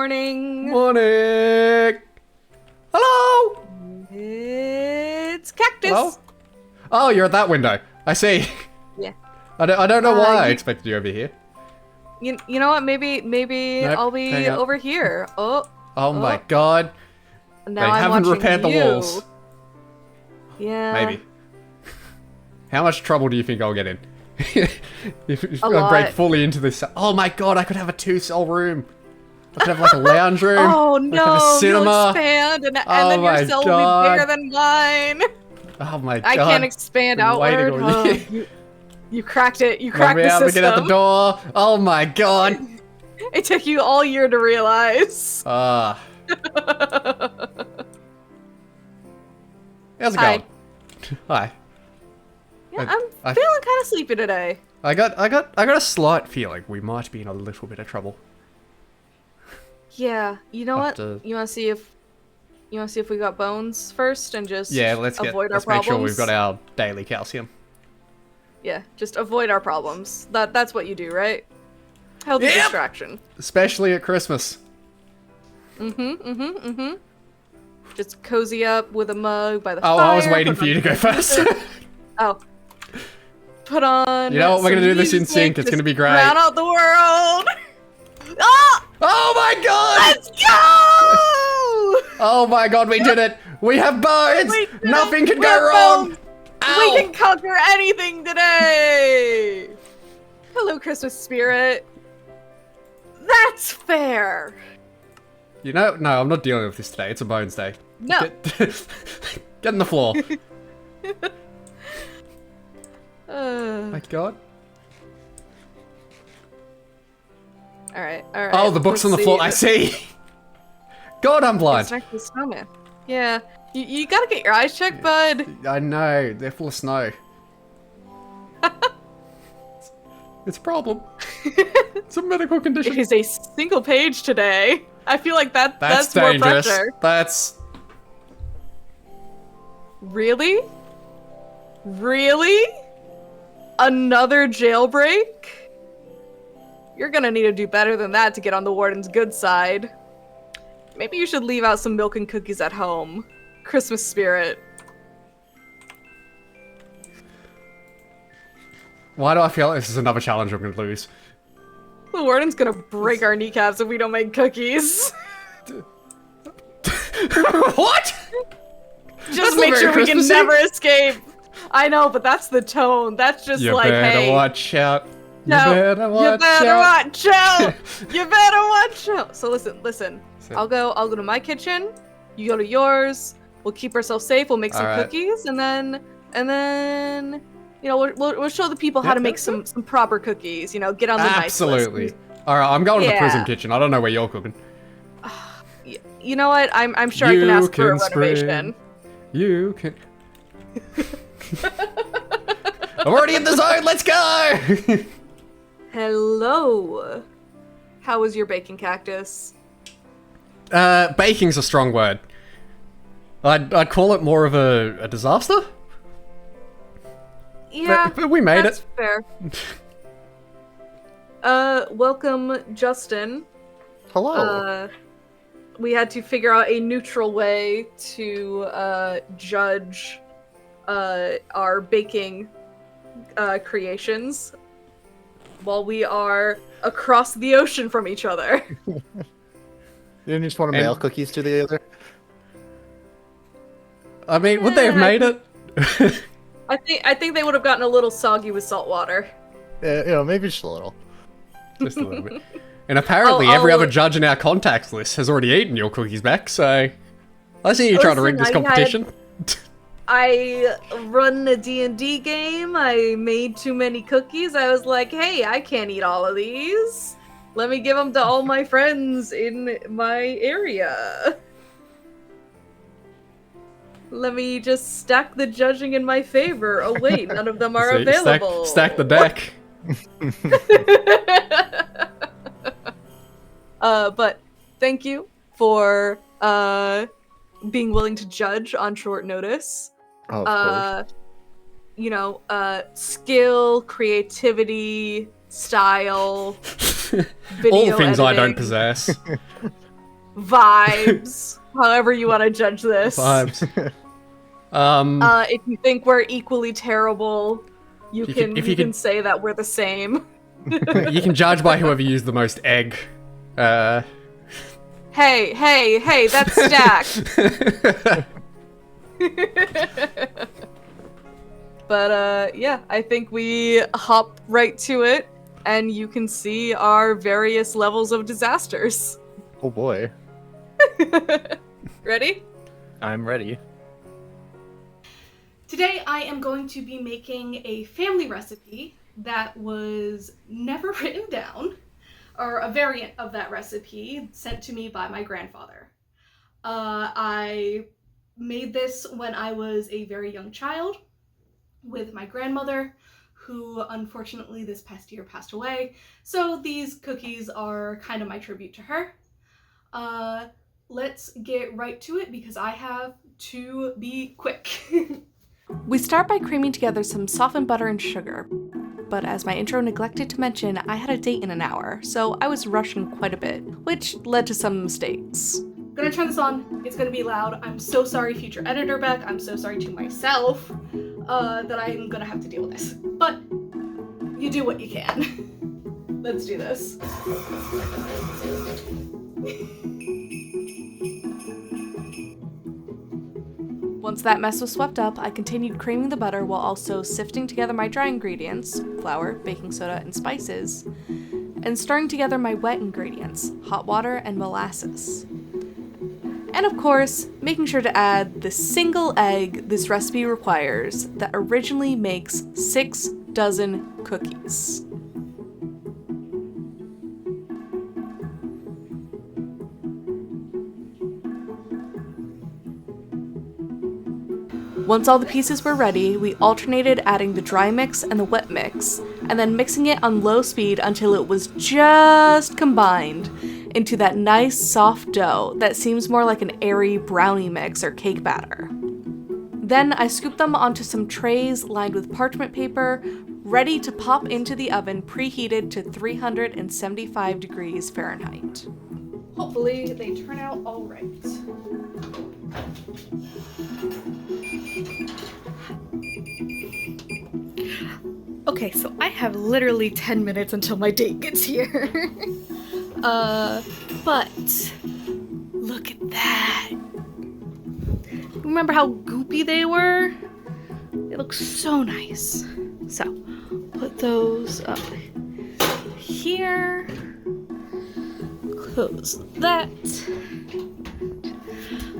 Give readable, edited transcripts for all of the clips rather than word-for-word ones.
morning. Morning. Hello. It's Cactus. Hello? Oh, you're at that window. I see. Yeah. I don't know why I expected you over here. You know what? Maybe Nope, I'll be hang on. over here. Oh my god. Now They I'm haven't watching repaired the you. walls. Yeah. Maybe. How much trouble do you think I'll get in? if A I lot. break fully into this. Oh my god, I could have a 2-cell room. I could have like a lounge room. Oh I could have no! a You'll cinema. expand, and Oh then my your cell will God. be bigger than mine. Oh my god. I can't expand Been waiting outward. all Oh, year. you cracked it. You Let cracked me the out to system. get out the door. Oh my god. It took you all year to realize. Ah. How's it Hi. going? Hi. Yeah, I- I'm feeling kind of sleepy today. I got a slight feeling we might be in a little bit of trouble. Yeah, you know what? After- You want to see if we got bones first and just Yeah, let's avoid our make problems. sure we've got our daily calcium. Yeah, just avoid our problems. That's what you do, right? Healthy Yep. distraction. Especially at Christmas. Just cozy up with a mug by the fire. Oh, I was waiting put for you on to go some first. music. Oh. Put on. You know what? We're some gonna do this in music, sync. It's just gonna be great. Drown out the world. Ah! Oh my god! Let's go! Oh my god, we did it! We have bones! We did Nothing it! can We go have wrong! bones! Ow! We can conquer anything today! Hello, Christmas spirit. That's fair. You know, no, I'm not dealing with this today. It's a bones day. No. Get in the floor. My god. All right. Oh, the book's on the floor. I see. God, I'm blind. It's next to the snowman. Yeah. You gotta get your eyes checked, bud. I know. They're full of snow. It's a problem. It's a medical It condition. is a single page today. I feel like that's more dangerous. pressure. That's... Really? Really? Another jailbreak? You're gonna need to do better than that to get on the warden's good side. Maybe you should leave out some milk and cookies at home. Christmas spirit. Why do I feel like this is another challenge I'm gonna lose? The warden's gonna break our kneecaps if we don't make cookies. What? Just That's make not sure very we can Christmassy. never escape. I know, but that's the tone. That's just You like, better hey, watch out. no, You better watch out. watch out. You better watch out. So listen. So- I'll go to my kitchen. You go to yours. We'll keep ourselves safe. We'll make some Alright. cookies, and then, you know, we'll show the people how Yep, to make yep, some proper cookies. You know, get on the nice Absolutely. list. Alright, I'm going to the Yeah. prison kitchen. I don't know where you're cooking. You know what? I'm sure I can You ask for a can spring. renovation. You can... I'm already in the zone, let's go! Hello. How was your baking cactus? Baking's a strong word. I'd call it more of a disaster. Yeah, But we made that's it. fair. Welcome, Justin. Hello. We had to figure out a neutral way to judge our baking creations while we are across the ocean from each other. You didn't just want to And- mail cookies to the other? I mean, would they have made it? I think they would have gotten a little soggy with salt water. You know, maybe just a little. Just a little bit. And apparently every other judge in our contacts list has already eaten your cookies back, so... I see you trying to rig this Listen, competition. I run a D&D game. I made too many cookies. I was like, hey, I can't eat all of these. Let me give them to all my friends in my area. Let me just stack the judging in my favor. Oh wait, none of them are See, available. Stack the deck. But thank you for being willing to judge on short notice. Oh, of course. You know, skill, creativity, style, video All things I don't editing. possess. vibes, however you want to judge this. Vibes. If you think we're equally terrible, you can say that we're the same. You can judge by whoever used the most egg. Hey, that's stacked. But yeah, I think we hop right to it, and you can see our various levels of disasters. Oh boy. Ready? I'm ready. Today I am going to be making a family recipe that was never written down, or a variant of that recipe sent to me by my grandfather. I made this when I was a very young child with my grandmother, who unfortunately this past year passed away. So these cookies are kind of my tribute to her. Let's get right to it because I have to be quick. We start by creaming together some softened butter and sugar, but as my intro neglected to mention, I had a date in an hour, so I was rushing quite a bit, which led to some mistakes. I'm gonna turn this on, it's gonna be loud. I'm so sorry, future editor Beck. I'm so sorry to myself that I'm gonna have to deal with this. But you do what you can. Let's do this. Once that mess was swept up, I continued creaming the butter while also sifting together my dry ingredients, flour, baking soda, and spices, and stirring together my wet ingredients, hot water and molasses. And of course, making sure to add the single egg this recipe requires that originally makes 6 dozen cookies. Once all the pieces were ready, we alternated adding the dry mix and the wet mix, and then mixing it on low speed until it was just combined into that nice soft dough that seems more like an airy brownie mix or cake batter. Then I scooped them onto some trays lined with parchment paper, ready to pop into the oven preheated to 375 degrees Fahrenheit. Hopefully they turn out all right. Okay, so I have literally 10 minutes until my date gets here. But look at that. Remember how goopy they were? They look so nice. So, put those up here. Close that.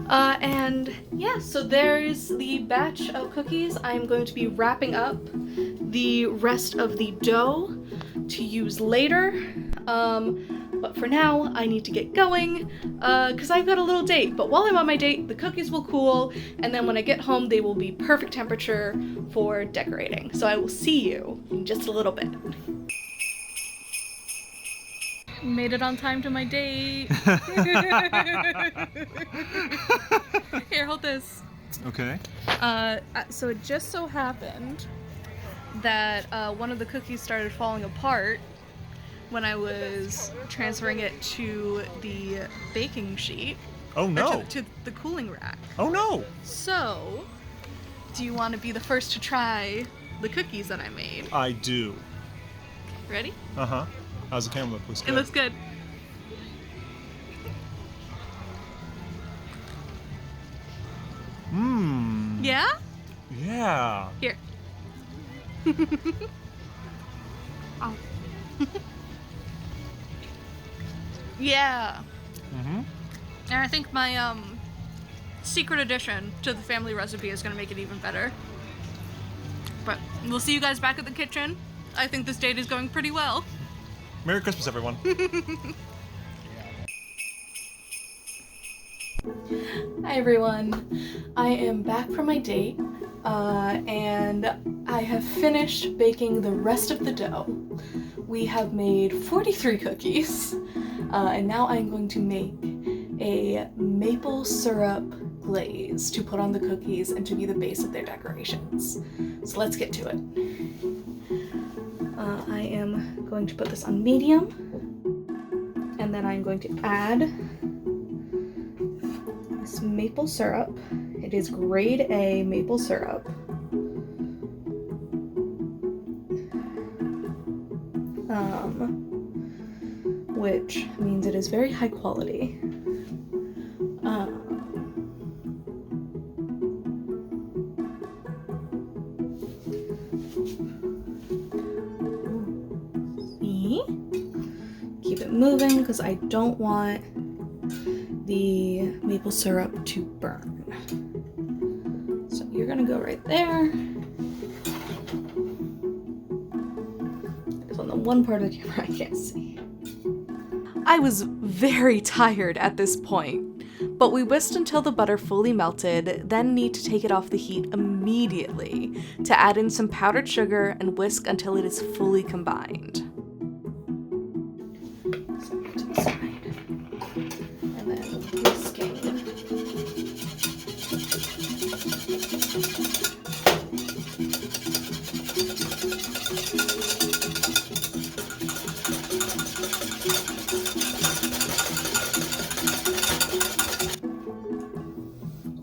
And yeah, so there's the batch of cookies. I'm going to be wrapping up the rest of the dough to use later. But for now, I need to get going because I've got a little date. But while I'm on my date, the cookies will cool, and then when I get home, they will be perfect temperature for decorating. So I will see you in just a little bit. Made it on time to my date. Here, hold this. Okay. So it just so happened that one of the cookies started falling apart when I was transferring it to the baking sheet. Oh no! To the cooling rack. Oh no! So, do you want to be the first to try the cookies that I made? I do. Ready? Uh-huh. How's the camera look? Looks good. It looks good. Mmm. Yeah? Yeah. Here. Oh. Yeah. Mm-hmm. And I think my secret addition to the family recipe is gonna make it even better. But we'll see you guys back at the kitchen. I think this date is going pretty well. Merry Christmas, everyone. Hi everyone, I am back from my date, and I have finished baking the rest of the dough. We have made 43 cookies, and now I'm going to make a maple syrup glaze to put on the cookies and to be the base of their decorations. So let's get to it. I am going to put this on medium, and then I'm going to add this maple syrup. It is grade A maple syrup. Which means it is very high quality. See? Keep it moving because I don't want the maple syrup to burn. So you're gonna go right there. It's on the one part of the camera I can't see. I was very tired at this point, but we whisked until the butter fully melted, then need to take it off the heat immediately to add in some powdered sugar and whisk until it is fully combined. Set it to the side. And then whisking.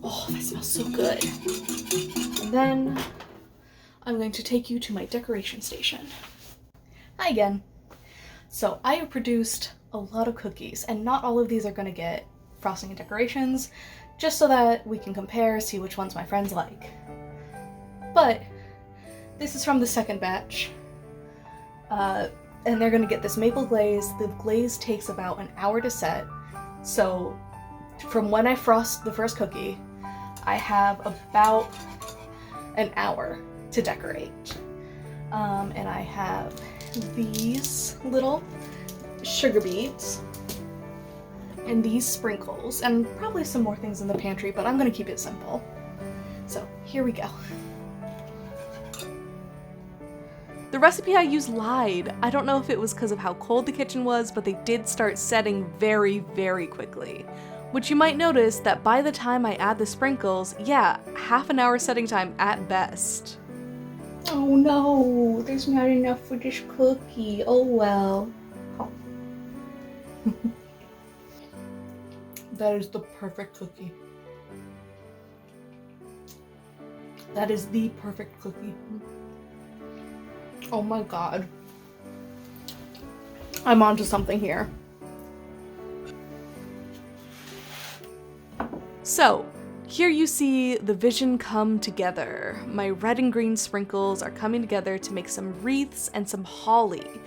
Oh, that smells so good. And then I'm going to take you to my decoration station. Hi again. So I have produced a lot of cookies, and not all of these are going to get frosting and decorations, just so that we can compare, see which ones my friends like. But this is from the second batch, and they're going to get this maple glaze. The glaze takes about an hour to set, so from when I frost the first cookie, I have about an hour to decorate. And I have these little sugar beads and these sprinkles and probably some more things in the pantry, but I'm gonna keep it simple. So here we go. The recipe I used lied. I don't know if it was because of how cold the kitchen was, but they did start setting very, very quickly. Which you might notice that by the time I add the sprinkles, yeah, half an hour setting time at best. Oh no, there's not enough for this cookie. Oh well. Oh. That is the perfect cookie. That is the perfect cookie. Oh my god. I'm onto something here. So, here you see the vision come together. My red and green sprinkles are coming together to make some wreaths and some holly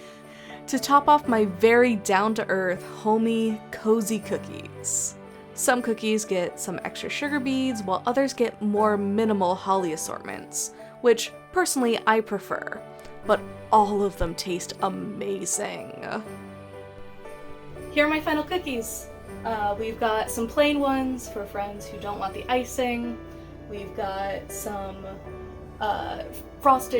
to top off my very down-to-earth, homey, cozy cookies. Some cookies get some extra sugar beads, while others get more minimal holly assortments, which personally I prefer, but all of them taste amazing. Here are my final cookies. We've got some plain ones for friends who don't want the icing. We've got some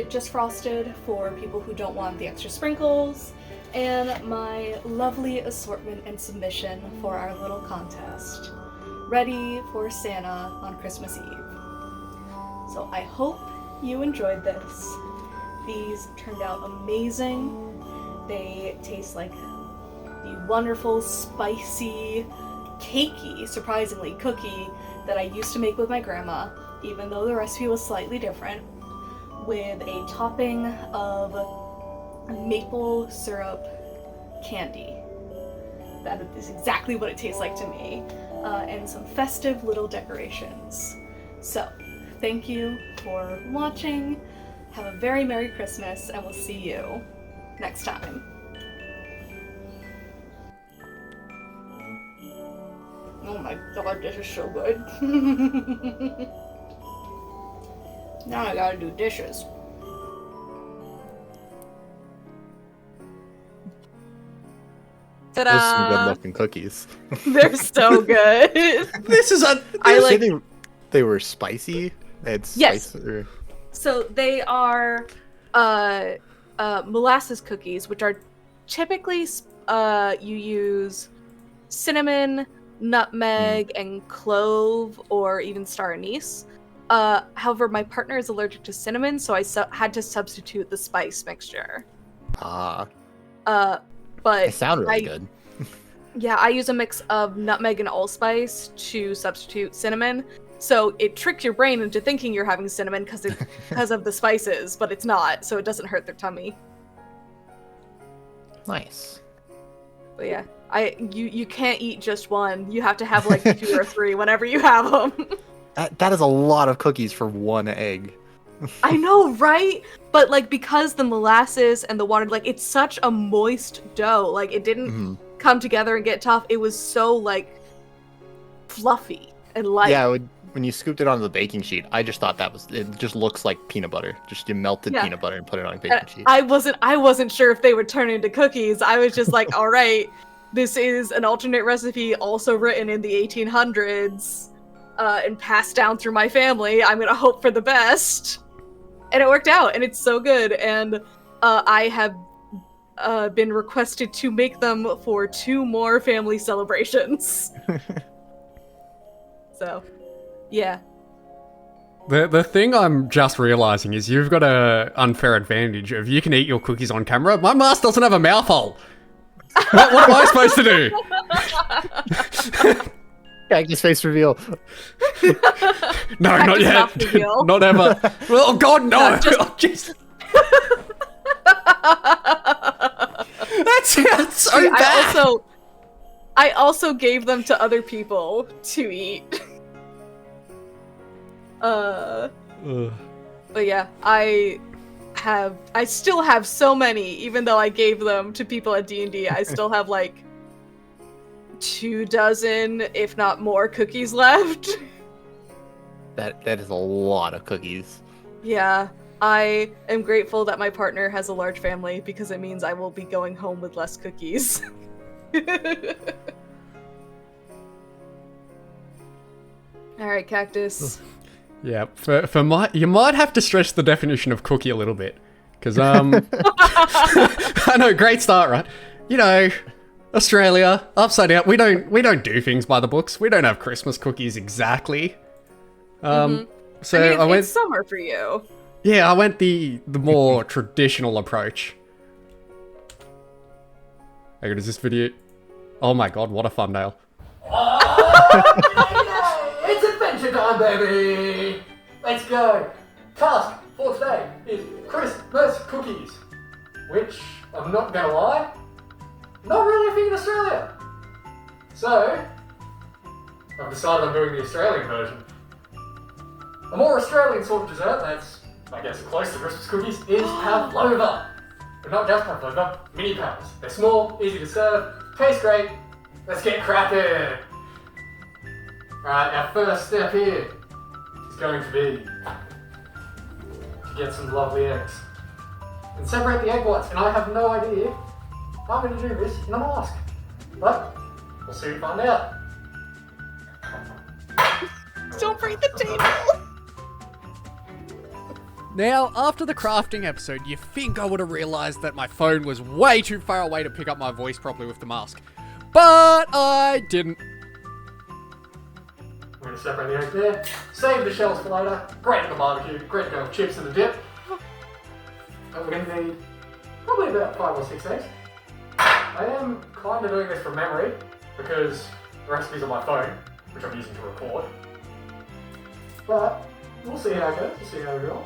just frosted for people who don't want the extra sprinkles, and my lovely assortment and submission for our little contest, ready for Santa on Christmas Eve. So I hope you enjoyed this. These turned out amazing. They taste like the wonderful, spicy, cakey, surprisingly, cookie that I used to make with my grandma, even though the recipe was slightly different, with a topping of maple syrup candy. That is exactly what it tastes like to me, and some festive little decorations. So, thank you for watching. Have a very Merry Christmas, and we'll see you next time. Oh my god, this is so good. Now I gotta do dishes. Those are some Ta-da! good-looking cookies. They're so good. This is a. I You like. said they were spicy. They had Yes. spice. Or... So they are molasses cookies, which are typically you use cinnamon, nutmeg, and clove, or even star anise. However, my partner is allergic to cinnamon, so I had to substitute the spice mixture. Ah, But they sound really good. Yeah, I use a mix of nutmeg and allspice to substitute cinnamon. So it tricks your brain into thinking you're having cinnamon because of the spices, but it's not, so it doesn't hurt their tummy. Nice. But yeah, you can't eat just one. You have to have like 2 or 3 whenever you have them. That is a lot of cookies for one egg. I know, right? But like because the molasses and the water, like it's such a moist dough. Like it didn't come together and get tough. It was so like fluffy and light. Yeah, when you scooped it onto the baking sheet, I just thought it just looks like peanut butter. Just you melted peanut butter and put it on a baking sheet. I wasn't sure if they would turn into cookies. I was just like, all right, this is an alternate recipe also written in the 1800s and passed down through my family. I'm gonna hope for the best. And it worked out, and it's so good. And I have been requested to make them for 2 more family celebrations. So, yeah. The thing I'm just realizing is you've got an unfair advantage of you can eat your cookies on camera. My mask doesn't have a mouth hole. What am I supposed to do? Cactus face reveal. No, not yet. Not ever. Oh God, no! Just... That sounds so bad. I also gave them to other people to eat. But yeah, I still have so many, even though I gave them to people at D&D. I still have like 24, if not more, cookies left. That is a lot of cookies. Yeah, I am grateful that my partner has a large family because it means I will be going home with less cookies. Alright, Cactus. Yeah, you might have to stretch the definition of cookie a little bit. Because, I know, great start, right? You know, Australia, upside down, we don't do things by the books. We don't have Christmas cookies exactly. So I went... It's summer for you. Yeah, I went the more traditional approach. How good is this video? Oh my God, what a thumbnail. It's adventure time, baby! Let's go! Task for today is Christmas cookies, which, I'm not gonna lie, not really a thing in Australia. So, I've decided I'm doing the Australian version. A more Australian sort of dessert that's, I guess, close to Christmas cookies is pavlova. But not just pavlova, mini pavs. They're small, easy to serve, taste great. Let's get cracking! Alright, our first step here is going to be to get some lovely eggs and separate the egg whites. And I have no idea how I'm going to do this in a mask, but we'll soon find out. Don't break the table! Now, after the crafting episode, you think I would have realized that my phone was way too far away to pick up my voice properly with the mask. But I didn't. We're going to separate the eggs there, save the shells for later, great for the barbecue, great to go with chips and a dip. And we're going to need probably about 5 or 6 eggs. I am kind of doing this from memory because the recipe's on my phone, which I'm using to record. But we'll see how it goes, we'll see how we go.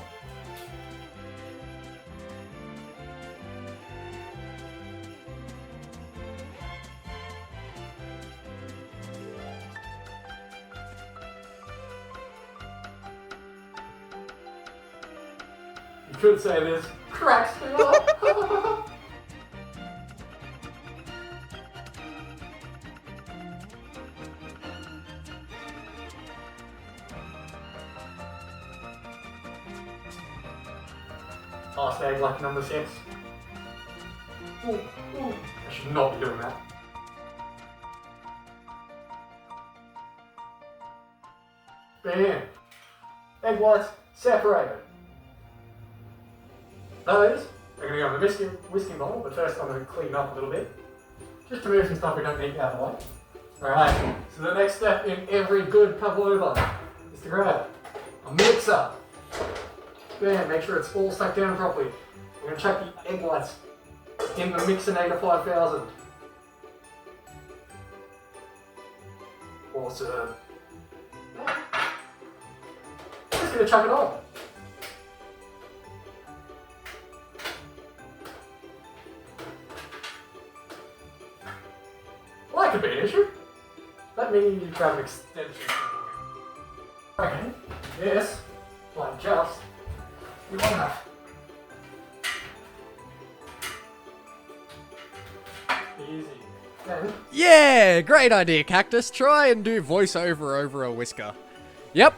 You could say this cracks me up. Last egg, lucky number 6. Ooh, I should not be doing that. Bam. Egg whites separated. Those are going to go in the whiskey bowl, but first I'm going to clean up a little bit, just to move some stuff we don't need out of the way. Alright, so the next step in every good pavlova is to grab a mixer. Bam, make sure it's all stuck down properly. We're going to chuck the egg whites in the Mixinator 5000. Awesome. Just gonna chuck it on. Well, that could be an issue. Let me grab an extension. Okay, yes, like just. We want enough. Easy. Then. Yeah, great idea, Cactus. Try and do voiceover over a whisker. Yep,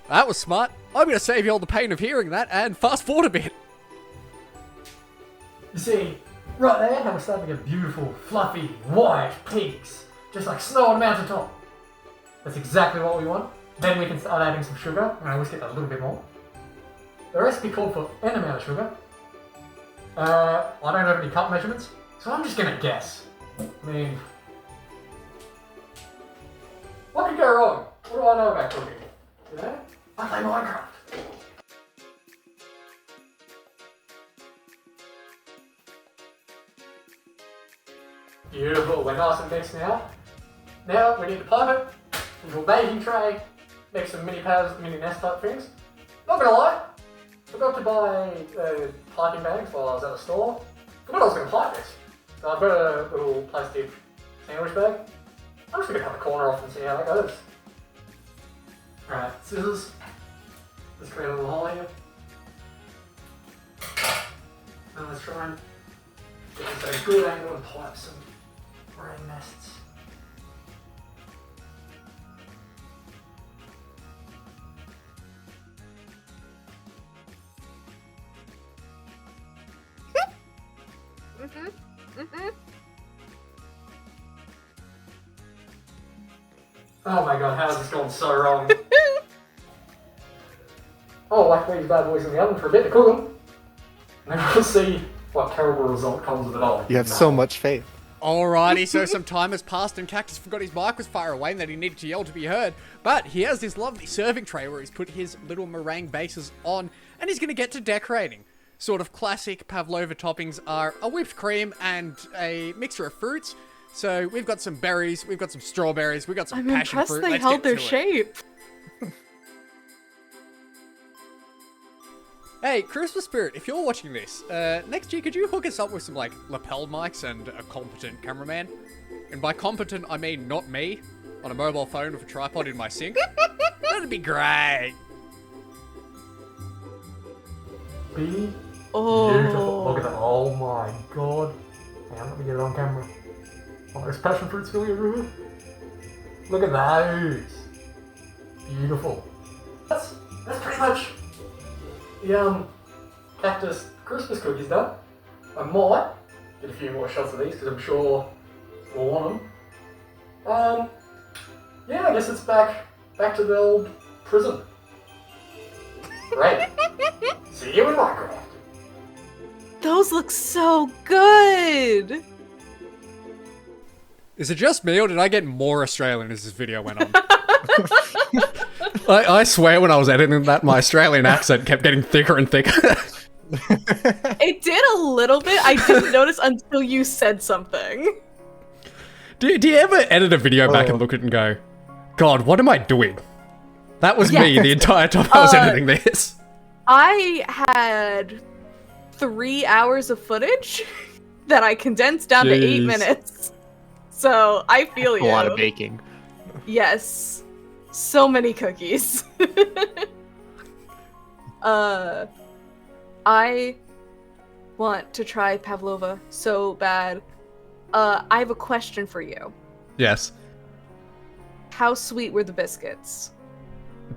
that was smart. I'm going to save you all the pain of hearing that and fast forward a bit. You see, right there, how we're starting to get beautiful, fluffy, white peaks, just like snow on a mountaintop. That's exactly what we want. Then we can start adding some sugar, and I always get a little bit more. The recipe called for n amount of sugar. I don't have any cup measurements, so I'm just gonna guess. I mean, what could go wrong? What do I know about cooking? You know? I play Minecraft. Beautiful, we're nice and mixed now. Now we need to pipe it into a baking tray, make some mini pads, mini nest type things. Not gonna lie, forgot to buy piping bags while I was at the store. Forgot I was gonna pipe this. So I've got a little plastic sandwich bag. I'm just gonna cut the corner off and see how that goes. Alright, scissors. Let's create a little hole here. Now let's try and get this at a good angle and pipe some brain nests. Oh my god, how has this gone so wrong? Oh, whack these bad boys in the oven for a bit to cook them. And then we'll see what terrible result comes of it all. You have so much faith. Alrighty, so some time has passed and Cactus forgot his mic was far away and that he needed to yell to be heard. But he has this lovely serving tray where he's put his little meringue bases on and he's going to get to decorating. Sort of classic pavlova toppings are a whipped cream and a mixture of fruits. So we've got some berries, we've got some strawberries, we've got some passion fruit. They Let's held get their to it. shape. Hey, Christmas Spirit, if you're watching this, next year could you hook us up with some, like, lapel mics and a competent cameraman? And by competent, I mean not me, on a mobile phone with a tripod in my sink. That'd be great. Beautiful. Oh. Look at that. Oh my god. Hang on, let me get it on camera. Oh, there's passion fruit spilling everywhere. Look at those. Beautiful. That's pretty much the Cactus Christmas cookies done. I might get a few more shots of these because I'm sure we'll want them. Yeah, I guess it's back to the old prison. Great. See you in Minecraft. Those look so good. Is it just me or did I get more Australian as this video went on? I swear when I was editing that, my Australian accent kept getting thicker and thicker. It did a little bit. I didn't notice until you said something. Do you ever edit a video back and look at it and go, God, what am I doing? That was me the entire time I was editing this. I had 3 hours of footage that I condensed down to 8 minutes. So I feel you. A lot of baking. Yes. So many cookies. I want to try pavlova so bad. I have a question for you. Yes. How sweet were the biscuits?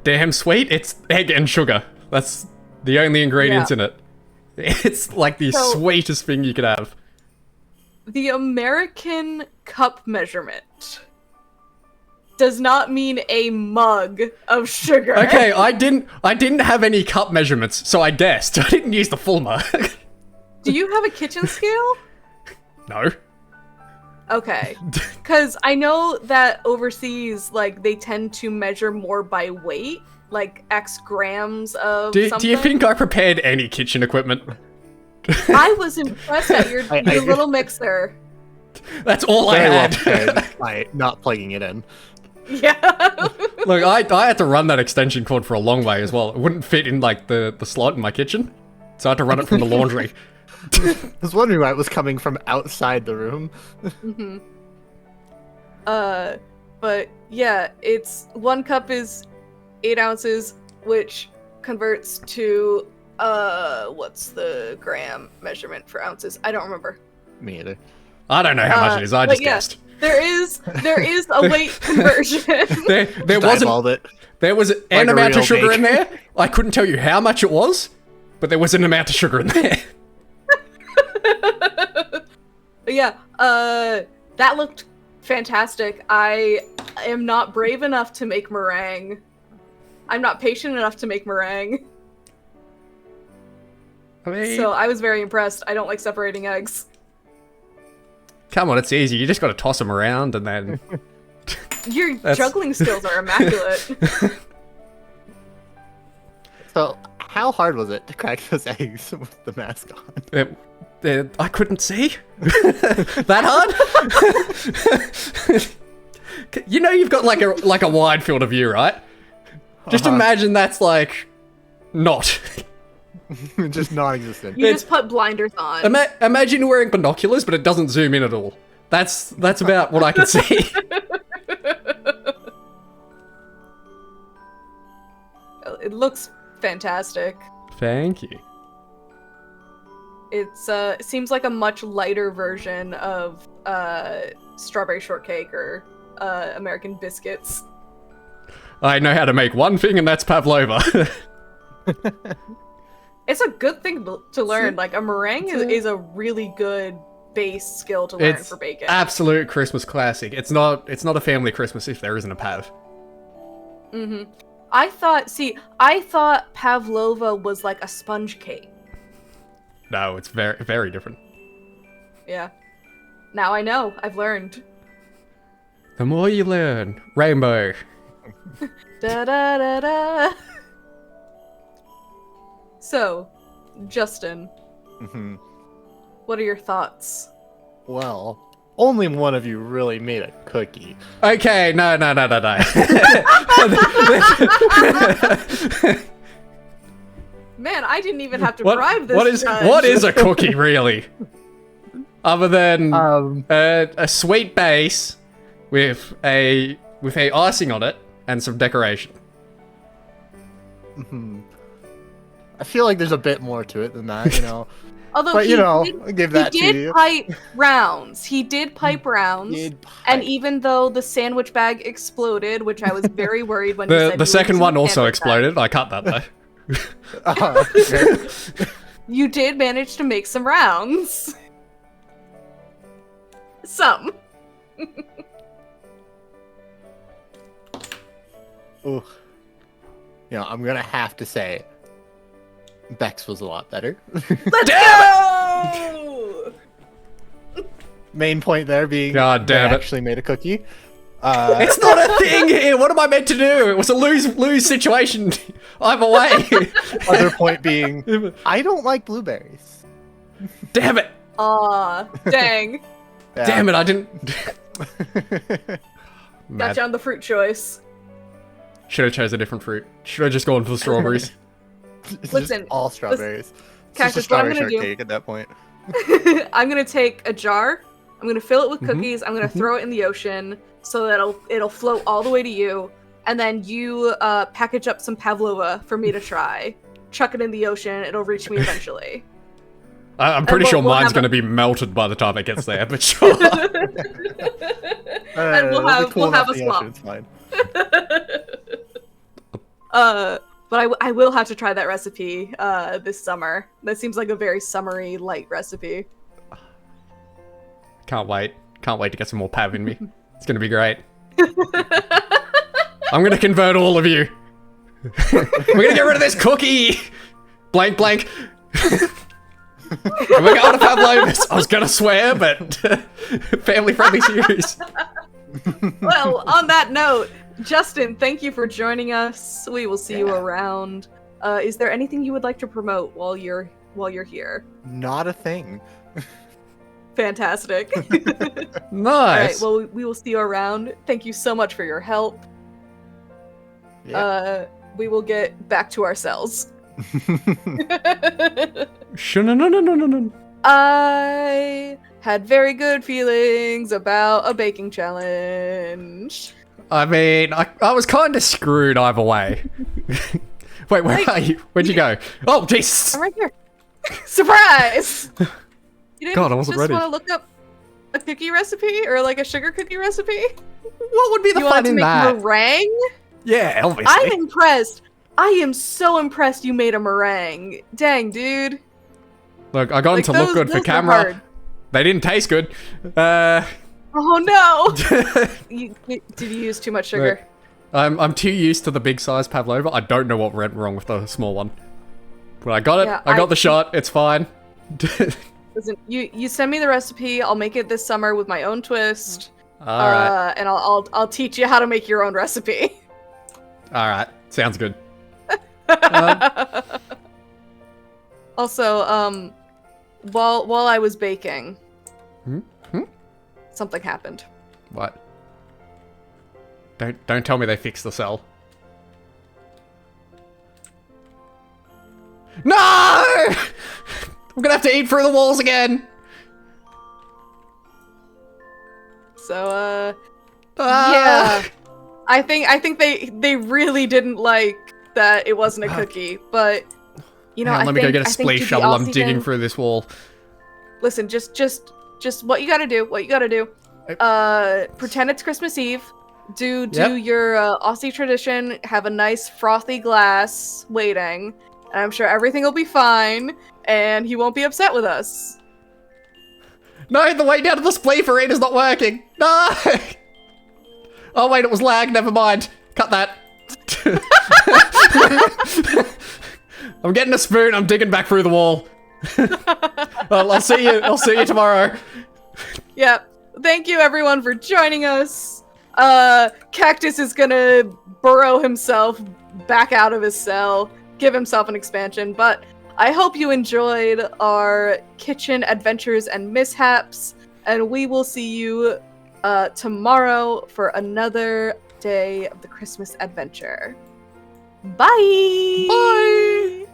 Damn sweet. It's egg and sugar. That's the only ingredients in it. It's like the sweetest thing you could have. The American cup measurement does not mean a mug of sugar. Okay, I didn't have any cup measurements, so I guessed. I didn't use the full mug. Do you have a kitchen scale? No. Okay. Because I know that overseas, like, they tend to measure more by weight, like X grams of something. Do you think I prepared any kitchen equipment? I was impressed at your little mixer. That's all I Very well had. prepared by not plugging it in. Yeah. Look, I had to run that extension cord for a long way as well. It wouldn't fit in like the slot in my kitchen, so I had to run it from the laundry. I was wondering why it was coming from outside the room. Mm-hmm. But yeah, it's 1 cup is 8 ounces, which converts to what's the gram measurement for ounces? I don't remember. Me either. I don't know how much it is. I just guessed. There is a weight conversion. There wasn't. There was an amount of sugar in there. I couldn't tell you how much it was, but there was an amount of sugar in there. Yeah, that looked fantastic. I am not brave enough to make meringue. I'm not patient enough to make meringue. I mean, So I was very impressed. I don't like separating eggs. come on, it's easy. You just got to toss them around and then. Your juggling skills are immaculate. So, how hard was it to crack those eggs with the mask on? I couldn't see. That hard? You know you've got like a wide field of view, right? Just imagine that's like not. Just non-existent. You just put blinders on. Imagine you're wearing binoculars, but it doesn't zoom in at all. That's about what I can see. It looks fantastic. Thank you. It seems like a much lighter version of strawberry shortcake or American biscuits. I know how to make one thing, and that's pavlova. It's a good thing to learn. Like, a meringue is a really good base skill to learn for bacon. Absolute Christmas classic. It's not a family Christmas if there isn't a pav. Mm-hmm. I thought pavlova was like a sponge cake. No, it's very, very different. Yeah. Now I know. I've learned. The more you learn. Rainbow. Da da da da. So, Justin, what are your thoughts? Well, only one of you really made a cookie. Okay, no. Man, I didn't even have to bribe this What is a cookie, really? Other than a sweet base with a icing on it and some decoration. I feel like there's a bit more to it than that, you know. Although but I'll give that to you. He did pipe rounds. And even though the sandwich bag exploded, which I was very worried when the second one also exploded. I cut that though. Okay. You did manage to make some rounds. Some. Ooh. You know, I'm gonna have to say, Bex was a lot better. Let's go! Main point there being, God damn it, actually made a cookie. It's not a thing here. What am I meant to do? It was a lose situation. I'm away. Other point being, I don't like blueberries. Damn it. Aw, dang. Yeah. Damn it, I didn't. Got you on the fruit choice. Should have chose a different fruit. Should have just gone for the strawberries. Listen, all strawberries. Cactus, what I'm gonna do at that point. I'm gonna take a jar. I'm gonna fill it with cookies. I'm gonna throw it in the ocean so that it'll float all the way to you, and then you package up some pavlova for me to try. Chuck it in the ocean. It'll reach me eventually. I'm pretty sure mine's going to be melted by the time it gets there, but sure. And we'll have a swap. It's fine. But I will have to try that recipe this summer. That seems like a very summery, light recipe. Can't wait. Can't wait to get some more pav in me. It's going to be great. I'm going to convert all of you. We're going to get rid of this cookie. Blank, blank. And we're going to pavlovas. I was going to swear, but family-friendly series. Well, on that note, Justin, thank you for joining us. We will see you around. Is there anything you would like to promote while you're here? Not a thing. Fantastic. Nice. All right, well, we will see you around. Thank you so much for your help. Yeah. We will get back to our cells. No. I had very good feelings about a baking challenge. I mean, I was kind of screwed either way. Wait, where are you? Where'd you go? Oh, jeez. I'm right here. Surprise! You didn't God, I wasn't ready. just want to look up a cookie recipe or like a sugar cookie recipe? What would be the You fun wanted to in make that? meringue? Yeah, obviously. I'm impressed. I am so impressed you made a meringue. Dang, dude. Look, I got them to look good for those are camera. hard. They didn't taste good. Oh no! Did you use too much sugar? Look, I'm too used to the big size pavlova. I don't know what went wrong with the small one. But I got it. Yeah, I got the shot. It's fine. Listen, you send me the recipe. I'll make it this summer with my own twist. All right. And I'll teach you how to make your own recipe. All right. Sounds good. Also, while I was baking, Hmm? something happened. What? Don't tell me they fixed the cell. No! I'm gonna have to eat through the walls again. So, yeah. I think they really didn't like that it wasn't a cookie, but you know, Hang on, let me go get a splee to the shovel. I'm Aussie digging thing- through this wall. Listen, just what you gotta do. What you gotta do. Pretend it's Christmas Eve. Do Yep. your Aussie tradition. Have a nice frothy glass waiting, and I'm sure everything will be fine, and he won't be upset with us. No, the way down to the splee for it is not working. No! Oh wait, it was lag. Never mind. Cut that. I'm getting a spoon. I'm digging back through the wall. Well, I'll see you. I'll see you tomorrow. Yep. Thank you everyone for joining us. Cactus is gonna burrow himself back out of his cell, give himself an expansion, but I hope you enjoyed our kitchen adventures and mishaps, and we will see you tomorrow for another day of the Christmas adventure. Bye! Bye!